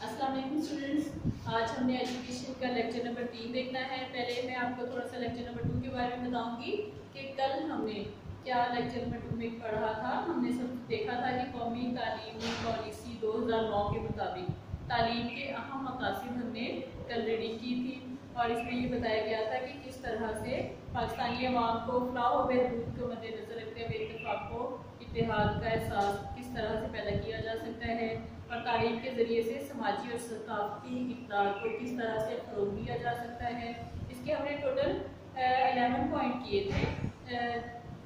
अस्सलाम वालेकुम स्टूडेंट्स, आज हमने एजुकेशन का लेक्चर नंबर 3 देखना है। पहले मैं आपको थोड़ा सा लेक्चर नंबर 2 के बारे में बताऊंगी कि कल हमने क्या लेक्चर नंबर 2 में पढ़ा था। हमने सब देखा था कि कौमी तालीमी पॉलिसी 2009 के मुताबिक तालीम के अहम मकासद हमने कल रीडिंग की थी और इसमें ये बताया गया था कि किस तरह से पाकिस्तानी अवाम को फलाह व बहबूद को मद्देनजर रखते हुए इत्तेफाक को इत्तेहाद का एहसास किस तरह से पैदा किया जा सकता है और तालीम के ज़रिए से समाजी और सकाफती इक़्तिदार को किस तरह से फ़रोग़ दिया जा सकता है। इसके हमने टोटल 11 पॉइंट किए थे।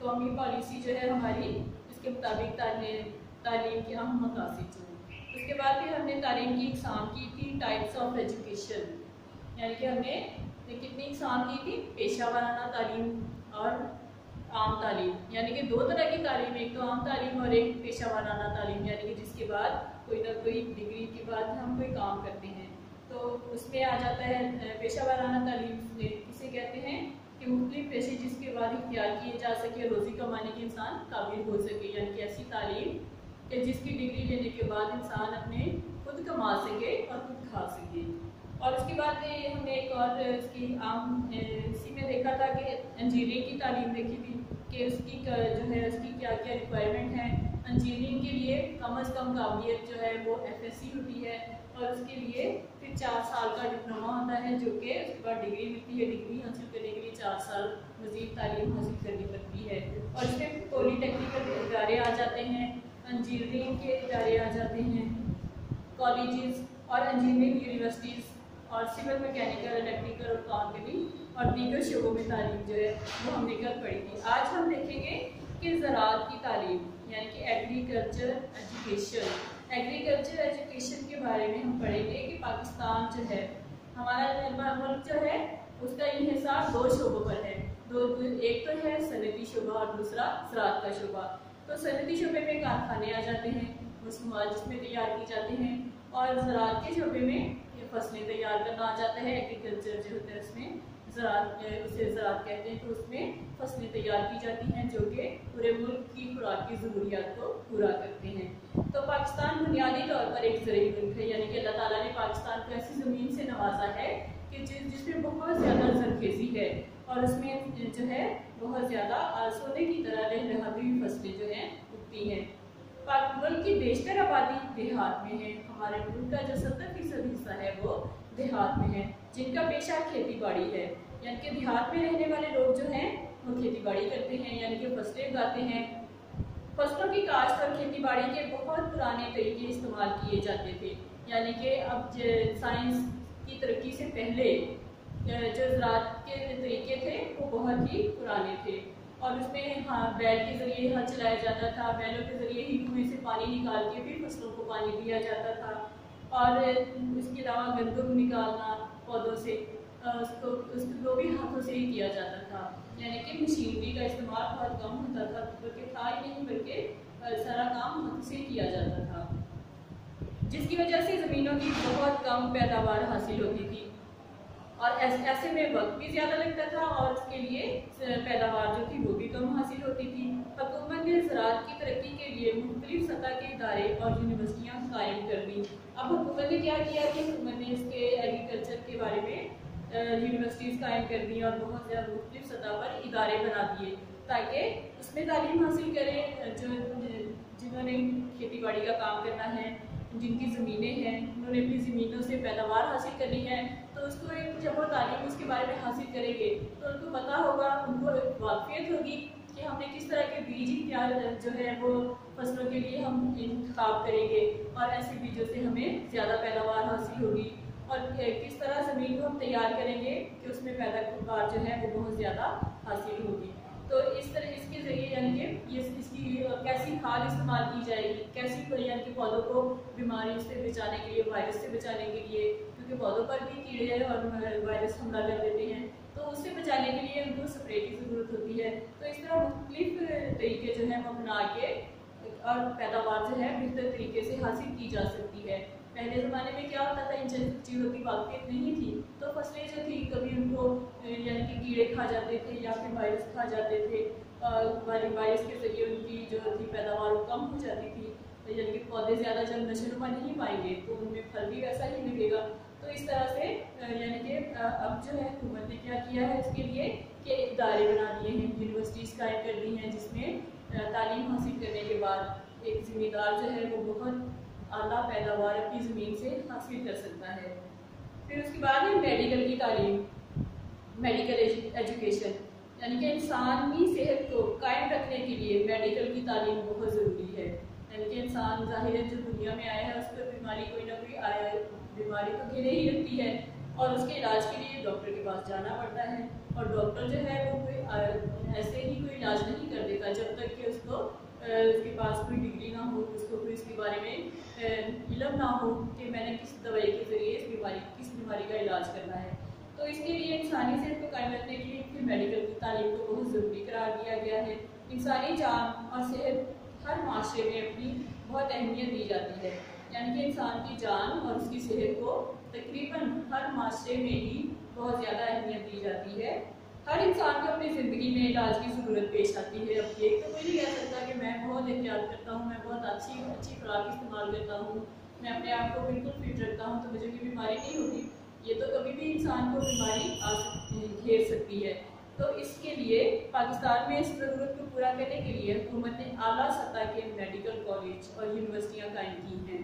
कौमी पॉलिसी जो है हमारी, इसके मुताबिक तालीम के अहम मकासद। उसके बाद फिर हमने तालीम की इक़साम की थी, टाइप्स ऑफ एजुकेशन, यानी कि हमने कितनी इक़साम की थी, पेशा वाराना तालीम और आम तालीम, यानी कि दो तरह की तालीम, एक तो आम तालीम और एक पेशा वाराना तालीम, यानी कि जिसके बाद कोई ना कोई डिग्री के बाद हम कोई काम करते हैं। तो उसमें आ जाता है पेशा वाराना तालीम किसे कहते हैं कि मुख्तलिफ पेशे जिसके बाद इख्तियार किए जा सके, रोज़ी कमाने के इंसान काबिल हो सके, यानी कि ऐसी तालीम कि जिसकी डिग्री लेने के बाद इंसान अपने खुद कमा सके और खुद खा सके। और उसके बाद हमने एक और इसकी आम इसी में देखा था कि इंजीनियरिंग की तालीम देखी थी कि उसकी जो है उसकी क्या क्या रिक्वायरमेंट है। इंजीनियरिंग के लिए कम अज़ कम काबिलियत जो है वो FSc होती है और उसके लिए फिर 4 साल का डिप्लोमा होता है, जो कि उसके बाद डिग्री मिलती है। डिग्री हासिल करने के लिए 4 साल मज़ीद तालीम हासिल करनी पड़ती है और इसमें पॉलीटेक्निकल इदारे आ जाते हैं, इंजीनियरिंग के इदारे आ जाते हैं, कॉलेजेस और इंजीनियरिंग यूनिवर्सिटीज़ और सिविल मैकेनिकल, इलेक्ट्रिकल और काउंटरिंग और दीगर शोबों में तालीम जो है वो हमने कल पढ़ी थी। आज हम देखेंगे कि ज़राअत की तालीम, यानी कि एग्रीकल्चर एजुकेशन। एग्रीकल्चर एजुकेशन के बारे में हम पढ़ेंगे कि पाकिस्तान जो है, हमारा मुल्क जो है उसका इन्हिसार 2 शोबों पर है। एक तो है सनती शोबा और दूसरा ज़राअत का शोबा। तो सनती शोबे में कारखाने आ जाते हैं, मसनूआत जिसमें तैयार की जाती हैं, और ज़राअत के शोबे में फसलें तैयार करना आ जाता है। एग्रीकल्चर जो होता है उसमें उसे ज़राअत कहते हैं। तो उसमें फसलें तैयार की जाती हैं जो कि पूरे मुल्क की खुराक की ज़रूरियात को पूरा करते हैं। तो पाकिस्तान बुनियादी तौर पर एक ज़रूरी मुल्क है, यानी कि अल्लाह ताला ने पाकिस्तान को ऐसी ज़मीन से नवाजा है कि जिसमें बहुत ज़्यादा ज़रखेज़ी है और उसमें जो है बहुत ज़्यादा सोने की तरह लहलहाती हुई फसलें जो हैं उगती हैं। मुल्क की बेशतर आबादी देहात में है। हमारे मुल्क का जो 70% हिस्सा है वो देहात में है, जिनका पेशा खेती बाड़ी है, यानी कि देहात में रहने वाले लोग जो हैं वो खेती बाड़ी करते हैं, यानी कि फसलें उगाते हैं। फसलों की काश्त और खेती बाड़ी के बहुत पुराने तरीके इस्तेमाल किए जाते थे, यानी कि अब साइंस की तरक्की से पहले जो ज़राअत के तरीके थे वो बहुत ही पुराने थे और उसमें बैल के ज़रिए हल चलाया जाता था। बैलों के ज़रिए ही कुएं से पानी निकाल के फिर फसलों को पानी दिया जाता था और इसके अलावा गंदम निकालना पौधों से उसको भी हाथों से ही किया जाता था, यानी कि मशीनरी का इस्तेमाल बहुत कम होता था, बल्कि था ही नहीं, बल्कि सारा काम हाथ से किया जाता था, जिसकी वजह से ज़मीनों की बहुत कम पैदावार हासिल होती थी और ऐसे में वक्त भी ज़्यादा लगता था और उसके लिए पैदावार जो थी वो भी कम हासिल होती थी। हुकूमत ने ज़राअत की तरक्की के लिए मुख्तलिफ सतह के इदारे और यूनिवर्सिटियाँ कायम कर दी। अब हुकूमत ने क्या किया कि हुकूमत ने इसके एग्रीकल्चर के बारे में यूनिवर्सिटीज़ कायम कर दी और बहुत ज़्यादा मुख्तलिफ सतह पर इदारे बना दिए ताकि उसमें तालीम हासिल करें जिन्होंने खेती बाड़ी का काम करना है, जिनकी ज़मीनें हैं, उन्होंने अपनी ज़मीनों से पैदावार हासिल करनी है। तो उसको जब वो तालीम उसके बारे में हासिल करेंगे तो उनको पता होगा, उनको वाक़फ़ियत होगी कि हमने किस तरह के बीज इख्तियार जो है वो फसलों के लिए हम इंतखाब करेंगे और ऐसे बीजों से हमें ज़्यादा पैदावार हासिल होगी और किस तरह ज़मीन को हम तैयार करेंगे कि उसमें पैदावार जो है वो बहुत ज़्यादा हासिल होगी। तो इस तरह इसके ज़रिए यानी कि ये इसकी कैसी खाद इस्तेमाल की जाएगी, कैसी यानी कि पौधों को बीमारियों से बचाने के लिए, वायरस से बचाने के लिए, क्योंकि पौधों पर भी कीड़े और वायरस हमला कर देते हैं, तो उससे बचाने के लिए उनको स्प्रे की ज़रूरत होती है। तो इस तरह मुख्तलिफ तरीके जो हैं वो अपना के और पैदावार जो है बेहतर तरीके से हासिल की जा सकती है। पहले ज़माने में क्या होता था, इन चीज़ों की वाक़फ़ियत नहीं थी, तो फसलें जो थी कभी उनको यानी कि कीड़े खा जाते थे या फिर वायरस खा जाते थे, वायरस के ज़रिए उनकी जो थी पैदावार कम हो जाती थी। यानी कि पौधे ज़्यादा जब नशोनुमा नहीं पाएंगे तो उनमें फल भी वैसा ही लगेगा। तो इस तरह से यानी कि अब जो है हुकूमत ने क्या किया है उसके लिए कि इदारे बना दिए हैं, यूनिवर्सिटीज़ कायम कर दी हैं, जिसमें तालीम हासिल करने के बाद एक ज़िम्मेदार जो है वो बहुत आला पैदावार अपनी ज़मीन से हासिल कर सकता है। फिर उसके बाद है मेडिकल की तालीम, मेडिकल एजुकेशन, यानी कि इंसानी सेहत को कायम रखने के लिए मेडिकल की तालीम बहुत ज़रूरी है। यानी कि इंसान ज़ाहिर है जो दुनिया में आया है उस पर बीमारी कोई ना कोई आया, बीमारी तो घेरे ही रखती है और उसके इलाज के लिए डॉक्टर के पास जाना पड़ता है। और डॉक्टर जो है वो कोई ऐसे ही कोई इलाज नहीं कर देता जब तक कि उसके पास कोई डिग्री ना हो, उसको कोई इसके बारे में इल्म ना हो कि मैंने किस दवाई के ज़रिए किस बीमारी का इलाज करना है। तो इसके लिए इंसानी सेहत को कायम रखने के लिए फिर मेडिकल की तालीम को बहुत ज़रूरी करार दिया गया है। इंसानी जान और सेहत हर माशरे में अपनी बहुत अहमियत दी जाती है, यानी कि इंसान की जान और उसकी सेहत को तकरीबन हर माशरे में ही बहुत ज़्यादा अहमियत दी जाती है। हर इंसान को अपनी ज़िंदगी में इलाज की ज़रूरत पेश आती है। अब एक तो कोई नहीं कह सकता कि मैं बहुत एहतियात करता हूँ, मैं बहुत अच्छी खुराक इस्तेमाल करता हूँ, मैं अपने आप को बिल्कुल फिट रखता हूँ तो मुझे कोई बीमारी नहीं होगी। ये तो कभी भी इंसान को बीमारी घेर सकती है। तो इसके लिए पाकिस्तान में इस ज़रूरत को पूरा करने के लिए हुकूमत ने आला सतह के मेडिकल कॉलेज और यूनिवर्सिटियाँ कायम की हैं।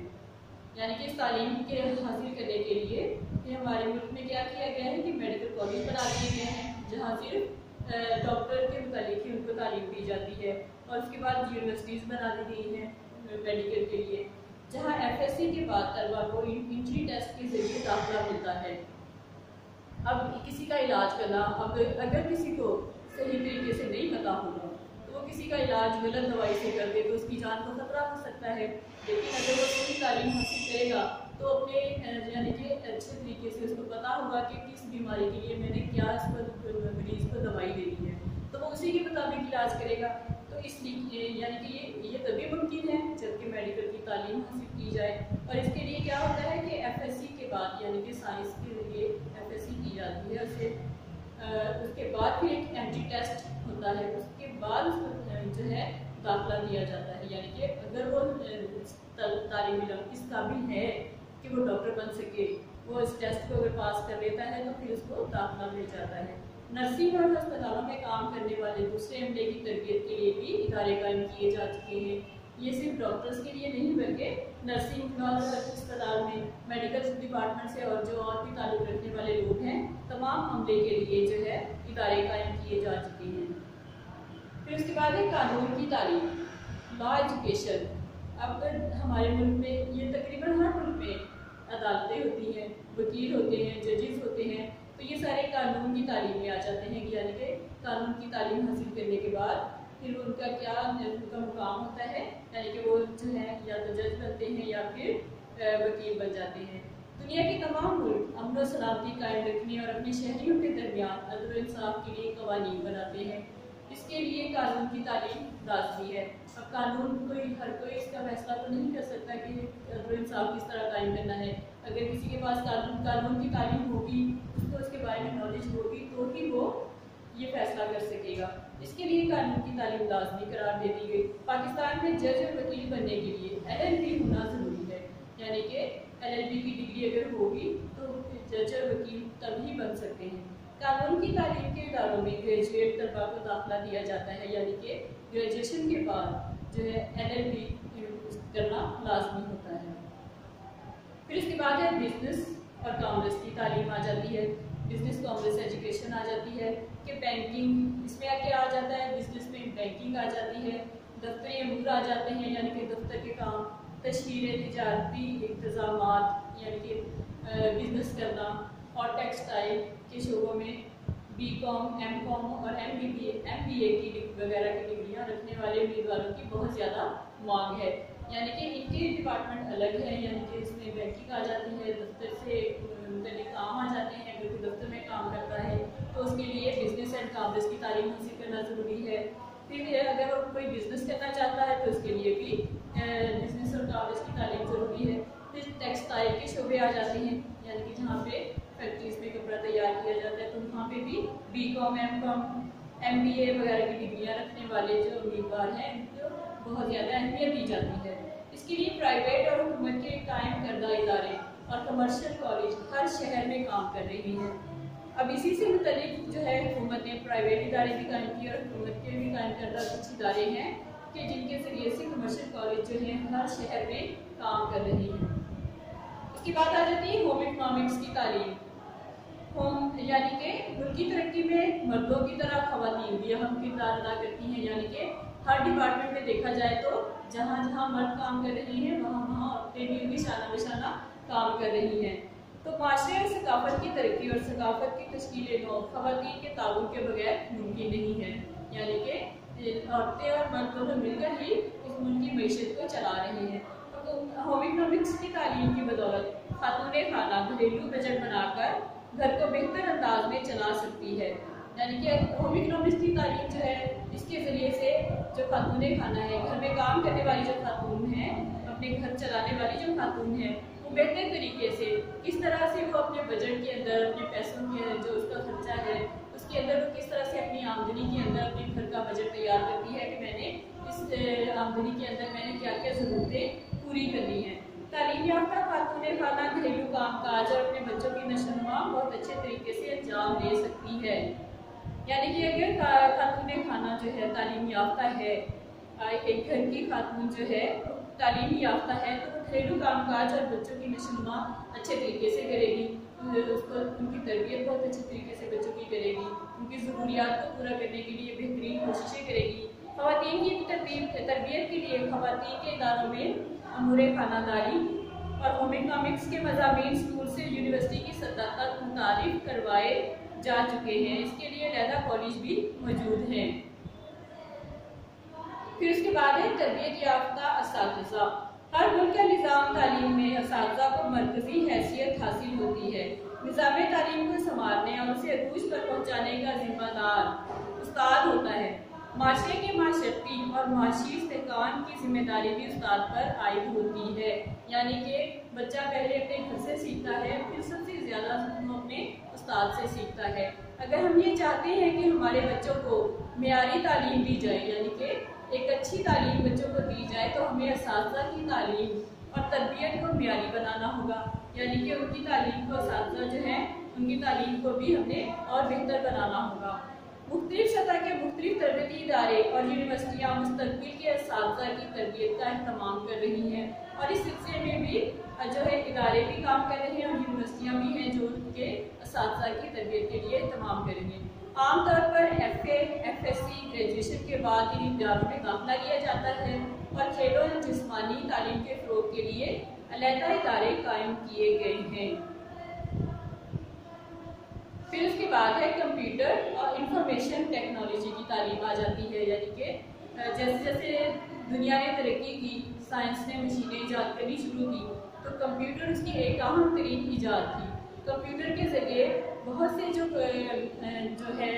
यानी कि इस तालीम के हासिल करने के लिए हमारे मुल्क में क्या किया गया है कि मेडिकल कॉलेज बना दिए गए हैं जहाँ सिर्फ डॉक्टर के मुतालिक ही उनको तालीम दी जाती है। और उसके बाद यूनिवर्सिटीज़ बना दी गई हैं मेडिकल के लिए, जहाँ FSC के बाद तलबा को एंट्री टेस्ट के जरिए दाखिला मिलता है। अब किसी का इलाज करना, अब अगर किसी को सही तरीके से नहीं पता होगा तो वो किसी का इलाज गलत दवाई से कर दे तो उसकी जान को खतरा हो सकता है। लेकिन अगर वो सही तालीम हासिल करेगा तो अपने यानी कि अच्छे तरीके से उसको पता होगा कि किस बीमारी के लिए मैंने क्या मरीज़ को दवाई देनी है, तो वो उसी के मुताबिक इलाज करेगा। तो इसलिए यानी कि ये तभी मुमकिन है जबकि मेडिकल की तालीम हासिल की जाए। और इसके लिए क्या होता है कि FSC के बाद यानी कि साइंस के लिए FSC की जाती है, उसके बाद फिर एक एंट्री टेस्ट होता है, उसके बाद उसको जो है दाखिला दिया जाता है। यानी कि अगर वो तालीम इस काबिल है कि वो डॉक्टर बन सके, वो इस टेस्ट को अगर पास कर लेता है तो फिर उसको दाखिला मिल जाता है। नर्सिंग और अस्पतालों में काम करने वाले दूसरे अमले की तरबियत के लिए भी इदारे कायम किए जा चुके हैं। ये सिर्फ डॉक्टर्स के लिए नहीं बल्कि नर्सिंग और अस्पताल में मेडिकल डिपार्टमेंट से और जो और भी ताल्लुक़ रखने वाले लोग हैं तमाम अमले के लिए जो है इदारे कायम किए जा चुके हैं। फिर उसके बाद है कानून की तालीम, लॉ एजुकेशन। अब हमारे मुल्क में ये तकरीबन हर मुल्क में अदालतें होती हैं, वकील होते हैं, जजेस होते हैं, तो ये सारे कानून की तालीम में आ जाते हैं। यानी कि कानून की तालीम हासिल करने के बाद फिर उनका उनका मुकाम होता है, यानी कि वो जो है या तो जज बनते हैं या फिर वकील बन जाते हैं। दुनिया के तमाम मुल्क अमन और सलामती कायम रखने और अपने शहरियों के दरमियान अदल इंसाफ के लिए कवानीन बनाते हैं। इसके लिए कानून की तालीम लाजमी है। अब कानून हर कोई इसका फैसला तो नहीं कर सकता कि अदल इंसाफ किस तरह कायम करना है। अगर किसी के पास कानून की तालीम होगी, उसको उसके बारे में नॉलेज होगी तो ही वो ये फैसला कर सकेगा। इसके लिए कानून की तालीम लाजमी करार दे दी गई। पाकिस्तान में जज और वकील बनने के लिए LLB होना ज़रूरी है, यानी कि LLB की डिग्री अगर होगी तो जज और वकील तभी बन सकते हैं। कानून की तालीम के इदारों में ग्रेजुएट तलबा को दाखिला दिया जाता है, यानी कि ग्रेजुएशन के बाद जो है LLB करना लाजमी होता है। फिर इसके बाद है बिजनेस और कॉमर्स की तालीम आ जाती है, बिजनेस कॉमर्स एजुकेशन आ जाती है कि बैंकिंग इसमें क्या आ जाता है, बिजनेस में बैंकिंग आ जाती है, दफ्तरी अमूर आ जाते हैं यानी कि दफ्तर के काम, तशकील तिजारती इंतज़ामात यानी कि बिजनेस करना, और टेक्सटाइल के शोबों में BCom, MCom और MBA की वगैरह की डिग्रियाँ रखने वाले उम्मीदवारों की बहुत ज़्यादा मांग है। यानी कि इनके डिपार्टमेंट अलग है, यानी कि इसमें बैंकिंग आ जाती है, दफ्तर से मुतल्लिक़ काम आ जाते हैं। अगर कोई दफ्तर में काम करता है तो उसके लिए बिजनेस एंड कॉमर्स की तालीम हासिल करना ज़रूरी है। फिर अगर वो कोई बिज़नेस करना चाहता है तो उसके लिए भी बिजनेस और कॉमर्स की तालीम ज़रूरी है। फिर टेक्सटाइल के शोबे आ जाते हैं, यानी कि जहाँ पे फैक्ट्रीज में कपड़ा तैयार किया जाता है तो वहाँ पे भी BCom, MCom, MBA वगैरह की डिग्रियाँ रखने वाले जो उम्मीदवार हैं उनको बहुत ज़्यादा अहमियत दी जाती है। इसके लिए प्राइवेट और हुकूमत के कायम करदा इदारे और कमर्शियल कॉलेज हर शहर में काम कर रहे हैं। अब इसी से मुतल्लिक जो है हुकूमत ने प्राइवेट इदारे भी कायम किए और हुकूमत के भी कायम करदा कुछ इदारे हैं कि जिनके ज़रिए से कमर्शियल कॉलेज जो है हर शहर में काम कर रही हैं। उसकी बात आ जाती है होम इकनॉमिक्स की तालीम। होम यानी कि मुल्की तरक्की में मर्दों की तरह ख़वातीन भी अहम किरदार अदा करती हैं, यानी कि हर डिपार्टमेंट में देखा जाए तो जहाँ जहाँ मर्द काम कर रही हैं वहाँ वहाँ औरतें भी उनकी शाना बशाना काम कर रही हैं। तो माशरे और सकाफत की तरक्की और सकाफत की तश्कील नौ ख़वातीन के ताउन के बगैर मुमकिन नहीं है, यानी कि औरतें और मर्द दोनों मिलकर ही इस मुल्क की मईशत को चला रहे हैं। तो होम इकनॉमिक्स की तालीम की बदौलत खातून खाना घरेलू बजट बनाकर घर को बेहतर अंदाज में चला सकती है, यानी कि होम इकनॉमिक्स की तालीम जो है इसके ज़रिए से जो खातून खाना है, घर में काम करने वाली जो खातून है, अपने घर चलाने वाली जो खातून है, वो बेहतर तरीके से किस तरह से वो अपने बजट के अंदर अपने पैसों के जो उसका खर्चा है उसके अंदर वो किस तरह से अपनी आमदनी के अंदर अपने घर का बजट तैयार करती है कि मैंने इस आमदनी के अंदर मैंने क्या क्या ज़रूरतें पूरी करनी है। तालीम याफ्ता खातून खाना घरेलू काम काज और अपने बच्चों की नशोनुमा बहुत अच्छे तरीके से अंजाम दे सकती है, यानी कि अगर खातून खाना जो है तालीम याफ्ता है, एक घर की खातून जो है तालीम याफ्ता है तो वो घरेलू काम काज और बच्चों की नशोनुमा अच्छे तरीके से करेगी, उसको उनकी तरबियत बहुत अच्छे तरीके से बच्चों की करेगी, उनकी ज़रूरियात को पूरा करने के लिए बेहतरीन कोशिशें करेगी। ख़वातीन की तरबियत के लिए ख़वातीन के इदारों में अमूरे खानादारी और होम इकनॉमिक्स के मज़ामीन स्कूल से यूनिवर्सिटी की सतह तक मुतारिफ करवाए जा चुके हैं। इसके लिए अलहदा कॉलेज भी मौजूद हैं। फिर उसके बाद है तरबियत याफ्ता असातिज़ा। हर मुल्क का निज़ाम तालीम में असातिज़ा को मरकज़ी हैसियत हासिल होती है। निज़ाम तालीम को संभालने और उसे अरूज पर पहुँचाने का जिम्मेदार उस्ताद होता है। माशरे के माशरती और माशी इस्तेहकाम की जिम्मेदारी भी उस्ताद पर आयद होती है, यानी कि बच्चा पहले अपने घर से सीखता है, फिर सबसे ज़्यादा वो अपने उस्ताद से सीखता है। अगर हम ये चाहते हैं कि हमारे बच्चों को मियारी तालीम दी जाए, यानी कि एक अच्छी तालीम बच्चों को दी जाए, तो हमें असातिज़ा की तालीम और तरबियत को मियारी बनाना होगा, यानी कि उनकी तालीम को असातिज़ा जो है उनकी तालीम को भी हमें और बेहतर बनाना होगा। मुख्तलिफ सतह के मुख्तलिफ तरबियती इदारे और यूनिवर्सिटियाँ मुस्तक़बिल के असातिज़ा की तरबियत का अहतमाम कर रही हैं और इस सिलसिले में भी जो है इदारे भी काम कर रहे हैं और यूनिवर्सिटियाँ भी हैं जो उनके असातिज़ा की तरबियत के लिए अहतमाम करेंगे। आमतौर पर FA, FSC ग्रेजुएशन के बाद इन इदारों में दाखिला लिया जाता है और खेलों और जिस्मानी तालीम के फ़रोग़ के लिए अलहदा इदारे कायम किए गए हैं। फिर उसके बाद है कंप्यूटर और इंफॉर्मेशन टेक्नोलॉजी की तालीम आ जाती है, यानी कि जैसे जैसे दुनिया ने तरक्की की, साइंस ने मशीनें ईजाद करनी शुरू की, तो कंप्यूटर उसकी एक अहम तरीन ईजाद थी। कंप्यूटर के ज़रिए बहुत से जो है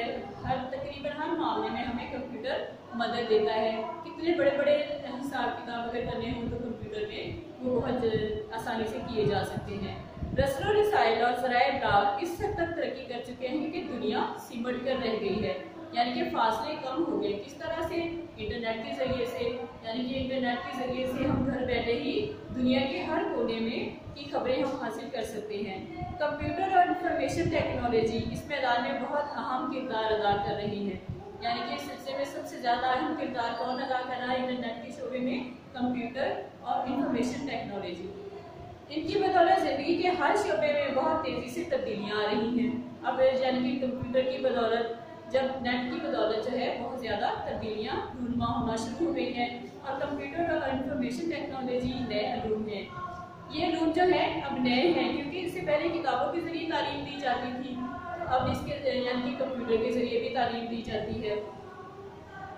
तकरीबन हर मामले में हमें कंप्यूटर मदद देता है। कितने बड़े बड़े हिसाब किताब अगर करने हों तो कंप्यूटर में वो बहुत आसानी से किए जा सकते हैं। रस्म रसाइल और ज़राए इब्लाग इस हद तक तरक्की कर चुके हैं कि दुनिया सिमट कर रह गई है, यानी कि फासले कम हो गए। किस तरह से? इंटरनेट के ज़रिए से, यानी कि इंटरनेट के ज़रिए से हम घर बैठे ही दुनिया के हर कोने में की खबरें हम हासिल कर सकते हैं। कंप्यूटर और इंफॉर्मेशन टेक्नोलॉजी इस मैदान में बहुत अहम किरदार अदा कर रही है, यानी कि इस सिलसिले में सबसे ज़्यादा अहम किरदार कौन अदा कर रहा है इंटरनेट के शोबे में? कंप्यूटर और इंफॉर्मेशन टेक्नोलॉजी। इनकी बदौलत ज़िंदगी के हर शोबे में बहुत तेज़ी से तब्दीलियाँ आ रही हैं। अब यानी कि कंप्यूटर की बदौलत, जब नेट की बदौलत जो है बहुत ज़्यादा तब्दीलियाँ रूनमा होना शुरू हो गई हैं और कंप्यूटर और इंफॉर्मेशन टेक्नोलॉजी नए अलूम हैं। ये अलूम जो है अब नए हैं क्योंकि इससे पहले किताबों के ज़रिए तालीम दी जाती थी, अब इसके यानी कि कंप्यूटर के ज़रिए भी तालीम दी जाती है।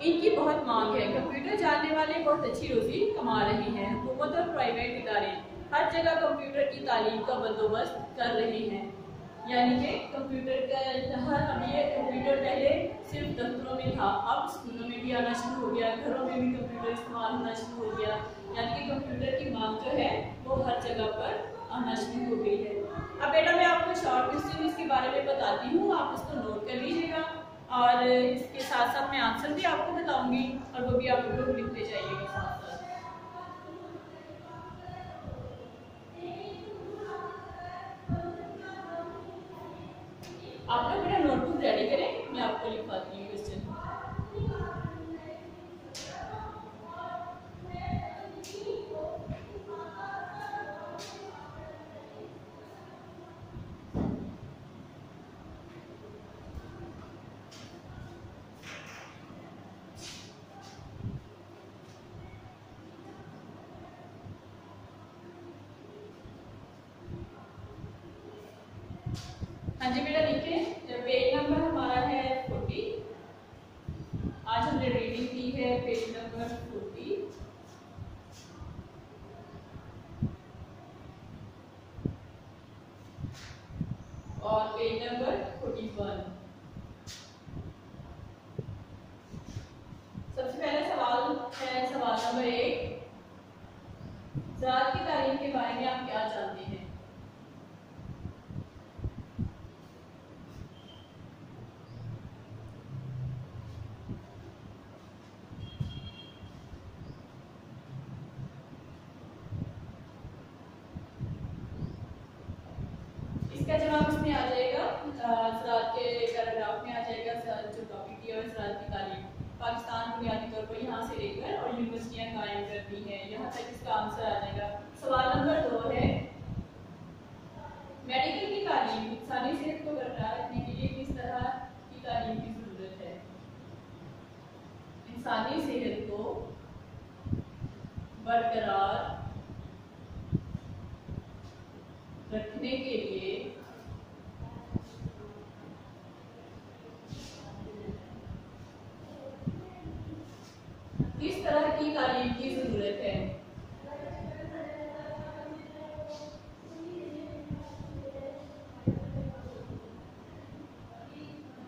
इनकी बहुत मांग है। कंप्यूटर जानने वाले बहुत अच्छी रोज़ी कमा रहे हैं। हुकूमत और प्राइवेट इदारे हर जगह कंप्यूटर की तालीम का बंदोबस्त कर रहे हैं, यानी कि कंप्यूटर का अब ये कंप्यूटर पहले सिर्फ दफ्तरों में था, अब स्कूलों में भी आना शुरू हो गया, घरों में भी कंप्यूटर इस्तेमाल होना शुरू हो गया, यानी कि कंप्यूटर की मांग जो है वो हर जगह पर आना शुरू हो गई है। अब बेटा मैं आपको शॉर्ट क्वेश्चन इसके बारे में बताती हूँ, आप इसको नोट कर लीजिएगा और इसके साथ साथ मैं आंसर भी आपको बताऊँगी और वो भी आप लोग लिखते जाइएगा साथ साथ। Page number 41। सबसे पहला सवाल है सवाल नंबर 1, ज़राअत की तालीम के बारे में आप क्या जानते हैं? इसका जवाब इसमें आ जाएगा, ज़राअत के पैराग्राफ में आ जाएगा। जो टॉपिक दिया है ज़राअत की तालीम पाकिस्तान बुनियादी तौर पर यहाँ से लेकर और यूनिवर्सिटियाँ कायम करती हैं, यहाँ तक इसका आंसर आ जाएगा। सवाल नंबर 2 है, मेडिकल की तालीम इंसानी सेहत को बरकरार रखने के लिए किस तरह की तालीम की जरूरत है? इंसानी सेहत को बरकरार रखने के लिए किस तरह की तालीम की जरूरत है?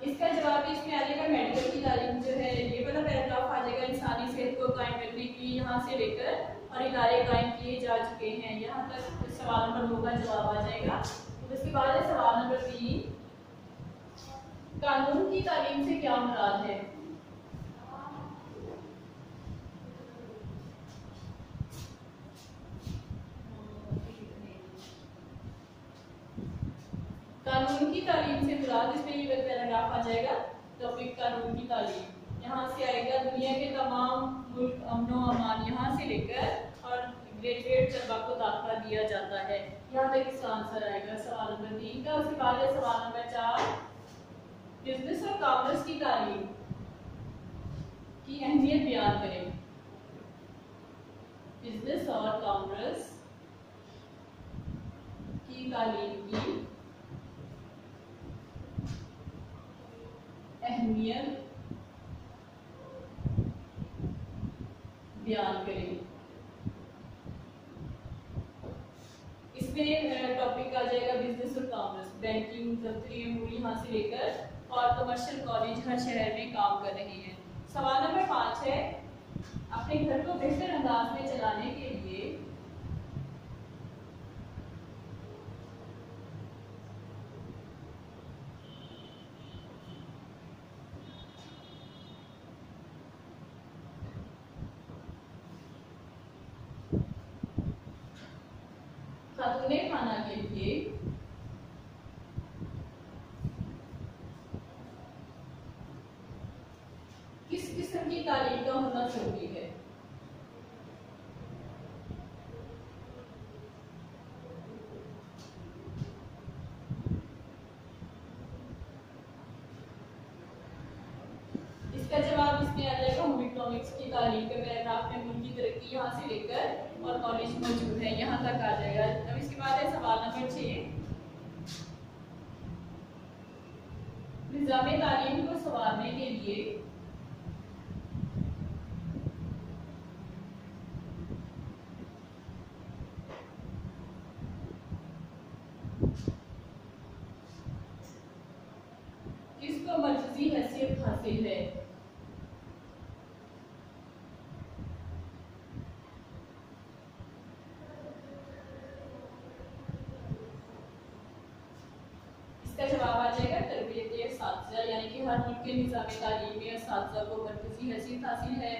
इसका जवाब इसमें आ जाएगा, मेडिकल की तालीम जो है, ये वाला पैराग्राफ आ जाएगा, इंसानी सेहत को कायम रखने के लिए यहाँ से लेकर और इदारे कायम किए जा चुके हैं, यहाँ तक सवाल नंबर 2 का जवाब आ जाएगा। उसके बाद है सवाल नंबर 3, कानून की तालीम से क्या मुराद है? कानून की तालीम से मुराद, इसमें ये पैराग्राफ आ जाएगा, टॉपिक कानून की तालीम, यहाँ से आएगा दुनिया के तमाम मुल्क अमनो अमान यहाँ से लेकर और ग्रेजुएट तलबा को दाखिला दिया जाता है, यहाँ तक इसका आंसर आएगा सवाल नंबर 3 का। उसके बाद है सवाल नंबर 4, बिजनेस और कॉमर्स की तालीम की अहमियत बयान करें। बिजनेस और कॉमर्स की तालीम की अहमियत बयान करें। इसमें टॉपिक आ जाएगा बिजनेस और कॉमर्स, बैंकिंग, दफ्तरी अमूर यहाँ से लेकर और कमर्शियल कॉलेज हर शहर में काम कर रहे हैं। सवाल नंबर 5 है, अपने घर को बेहतर अंदाज में चलाने के लिए खातूने खाना के लिए किस किस्म की तालीम का होना जरूरी है? इसका जवाब इसमें आ जाएगा, होम इकोनॉमिक्स की तालीम के पैराग्राफ में मुल्क की तरक्की यहाँ से लेकर और नॉलेज मौजूद है, यहाँ तक आ जाएगा। अब इसके बाद है सवाल नंबर 6, निज़ाम तालीम को संवारने के लिए किसको मर्कजी हैसियत हासिल है? इसका जवाब आ जाएगा, तरबियत असातिज़ा, यानी कि हर मुल्क के निज़ाम तालीम में असातिज़ा को मर्कजी हैसियत हासिल है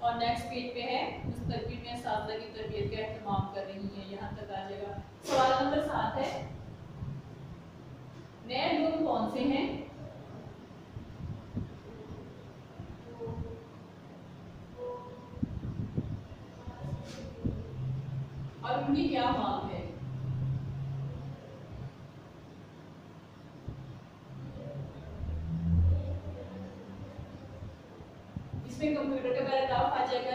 और नेक्स्ट पेज पे है, मुस्तक़बिल में असातिज़ा की तरबियत का एहतमाम कर रही है, यहाँ तक आ जाएगा। सवाल नंबर 7 है, नए लोग कौन से हैं? और उनकी क्या मांग है? इसमें कंप्यूटर का पैराग्राफ आ जाएगा,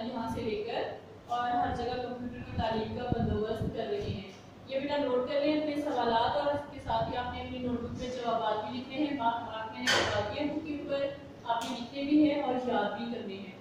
यहाँ से लेकर और हर जगह कंप्यूटर की तालीम का बंदोबस्त कर रहे हैं। ये बेटा नोट कर लें अपने सवालात और इसके साथ ही आपने अपनी नोटबुक में जवाब भी लिखने हैं, मार्क मैंने बता दिया, बुक के ऊपर आपने लिखने भी हैं और याद भी करने हैं।